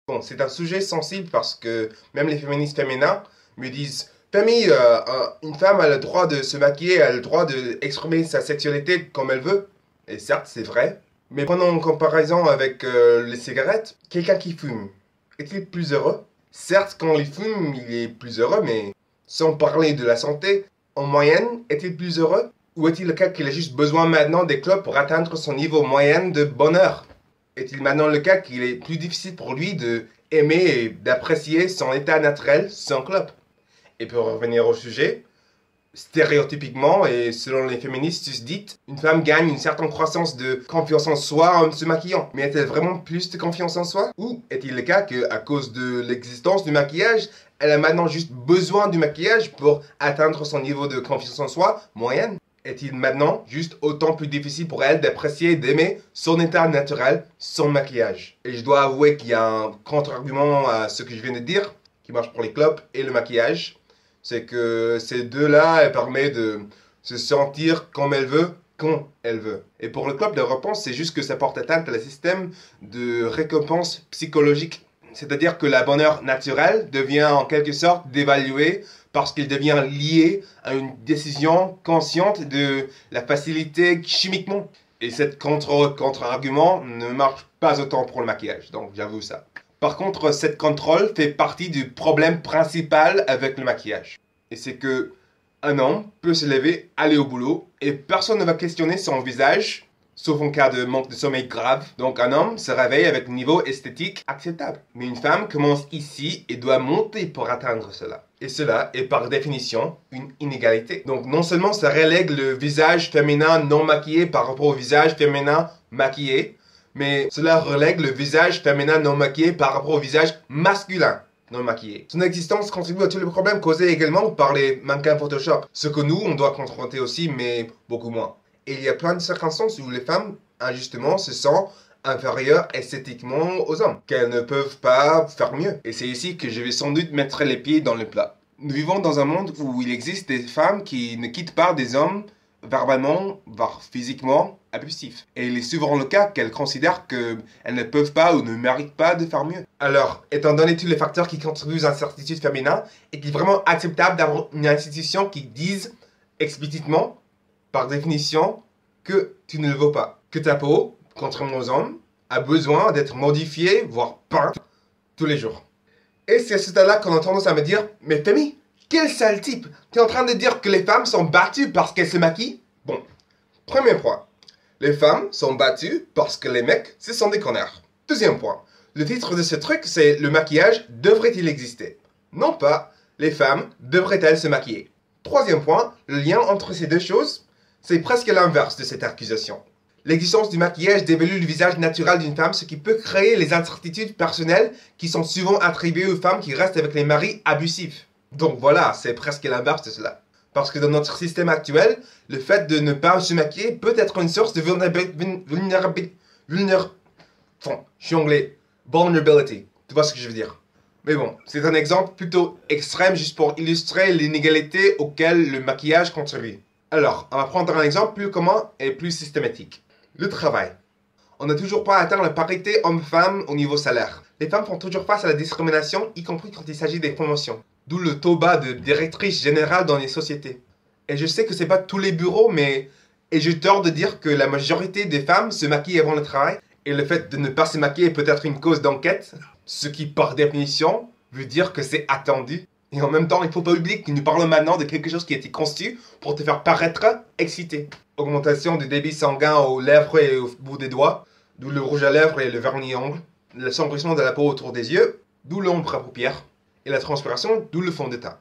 Bon, c'est un sujet sensible parce que même les féministes féminins me disent Femi, une femme a le droit de se maquiller, elle a le droit d'exprimer sa sexualité comme elle veut. Et certes, c'est vrai. Mais prenons en comparaison avec les cigarettes. Quelqu'un qui fume, est-il plus heureux? Certes, quand il fume, il est plus heureux, mais sans parler de la santé, en moyenne, est-il plus heureux? Ou est-il le cas qu'il a juste besoin maintenant des clopes pour atteindre son niveau moyen de bonheur? Est-il maintenant le cas qu'il est plus difficile pour lui de aimer et d'apprécier son état naturel sans clope? Et pour revenir au sujet, stéréotypiquement et selon les féministes dites, une femme gagne une certaine croissance de confiance en soi en se maquillant. Mais a-t-elle vraiment plus de confiance en soi? Ou est-il le cas qu'à cause de l'existence du maquillage, elle a maintenant juste besoin du maquillage pour atteindre son niveau de confiance en soi moyenne? Est-il maintenant juste autant plus difficile pour elle d'apprécier et d'aimer son état naturel sans maquillage? Et je dois avouer qu'il y a un contre-argument à ce que je viens de dire, qui marche pour les clopes et le maquillage. C'est que ces deux-là, elles permettent de se sentir comme elle veut, quand elle veut. Et pour le clope, la réponse, c'est juste que ça porte atteinte à le système de récompense psychologique. C'est-à-dire que la bonheur naturelle devient en quelque sorte dévaluée parce qu'il devient lié à une décision consciente de la facilité chimiquement. Et cette contre-argument ne marche pas autant pour le maquillage, donc j'avoue ça. Par contre, cette contrôle fait partie du problème principal avec le maquillage. Et c'est que un homme peut se lever, aller au boulot, et personne ne va questionner son visage, sauf en cas de manque de sommeil grave. Donc un homme se réveille avec un niveau esthétique acceptable. Mais une femme commence ici et doit monter pour atteindre cela. Et cela est par définition une inégalité. Donc non seulement ça relègue le visage féminin non maquillé par rapport au visage féminin maquillé, mais cela relègue le visage féminin non maquillé par rapport au visage masculin non maquillé. Son existence contribue à tous les problèmes causés également par les mannequins Photoshop. Ce que nous, on doit confronter aussi, mais beaucoup moins. Et il y a plein de circonstances où les femmes, injustement, se sentent inférieures esthétiquement aux hommes, qu'elles ne peuvent pas faire mieux. Et c'est ici que je vais sans doute mettre les pieds dans le plat. Nous vivons dans un monde où il existe des femmes qui ne quittent pas des hommes verbalement, voire physiquement, abusifs. Et il est souvent le cas qu'elles considèrent qu'elles ne peuvent pas ou ne méritent pas de faire mieux. Alors, étant donné tous les facteurs qui contribuent à l'incertitude féminine, est-il vraiment acceptable d'avoir une institution qui dise explicitement, par définition, que tu ne le veux pas? Que ta peau, contrairement aux hommes, a besoin d'être modifiée, voire peinte, tous les jours. Et c'est à ce stade-là qu'on a tendance à me dire, mais Femi, quel sale type! T'es en train de dire que les femmes sont battues parce qu'elles se maquillent? Bon, premier point. Les femmes sont battues parce que les mecs, ce sont des connards. Deuxième point. Le titre de ce truc, c'est « Le maquillage devrait-il exister ?» Non pas « Les femmes devraient-elles se maquiller ?» Troisième point. Le lien entre ces deux choses, c'est presque l'inverse de cette accusation. L'existence du maquillage dévalue le visage naturel d'une femme, ce qui peut créer les incertitudes personnelles qui sont souvent attribuées aux femmes qui restent avec les maris abusifs. Donc voilà, c'est presque l'inverse de cela. Parce que dans notre système actuel, le fait de ne pas se maquiller peut être une source de vulnérabilité. Je suis anglais. Vulnerability. Tu vois ce que je veux dire? Mais bon, c'est un exemple plutôt extrême juste pour illustrer l'inégalité auquel le maquillage contribue. Alors, on va prendre un exemple plus commun et plus systématique. Le travail. On n'a toujours pas atteint la parité homme-femme au niveau salaire. Les femmes font toujours face à la discrimination, y compris quand il s'agit des promotions. D'où le taux bas de directrice générale dans les sociétés. Et je sais que c'est pas tous les bureaux, mais ai-je tort de dire que la majorité des femmes se maquillent avant le travail? Et le fait de ne pas se maquiller peut être une cause d'enquête, ce qui par définition veut dire que c'est attendu. Et en même temps, il ne faut pas oublier que nous parlons maintenant de quelque chose qui a été conçu pour te faire paraître excité. Augmentation du débit sanguin aux lèvres et au bout des doigts, d'où le rouge à lèvres et le vernis à ongles, l'assombrissement de la peau autour des yeux, d'où l'ombre à paupières, et la transpiration, d'où le fond de teint.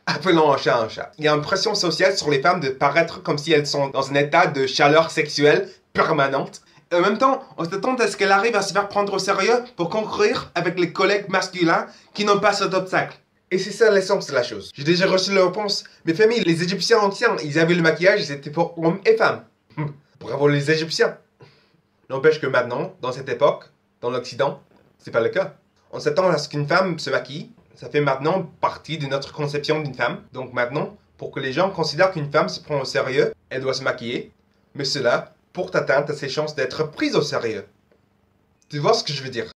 Appelons un chat un chat. Il y a une pression sociale sur les femmes de paraître comme si elles sont dans un état de chaleur sexuelle permanente. Et en même temps, on s'attend à ce qu'elles arrivent à se faire prendre au sérieux pour concourir avec les collègues masculins qui n'ont pas cet obstacle. Et c'est ça l'essence de la chose. J'ai déjà reçu la réponse. Mes familles, les Égyptiens anciens, ils avaient le maquillage, c'était pour hommes et femmes. Bravo les Égyptiens. N'empêche que maintenant, dans cette époque, dans l'Occident, c'est pas le cas. On s'attend à ce qu'une femme se maquille. Ça fait maintenant partie de notre conception d'une femme. Donc maintenant, pour que les gens considèrent qu'une femme se prend au sérieux, elle doit se maquiller. Mais cela porte atteinte à ses chances d'être prise au sérieux. Tu vois ce que je veux dire?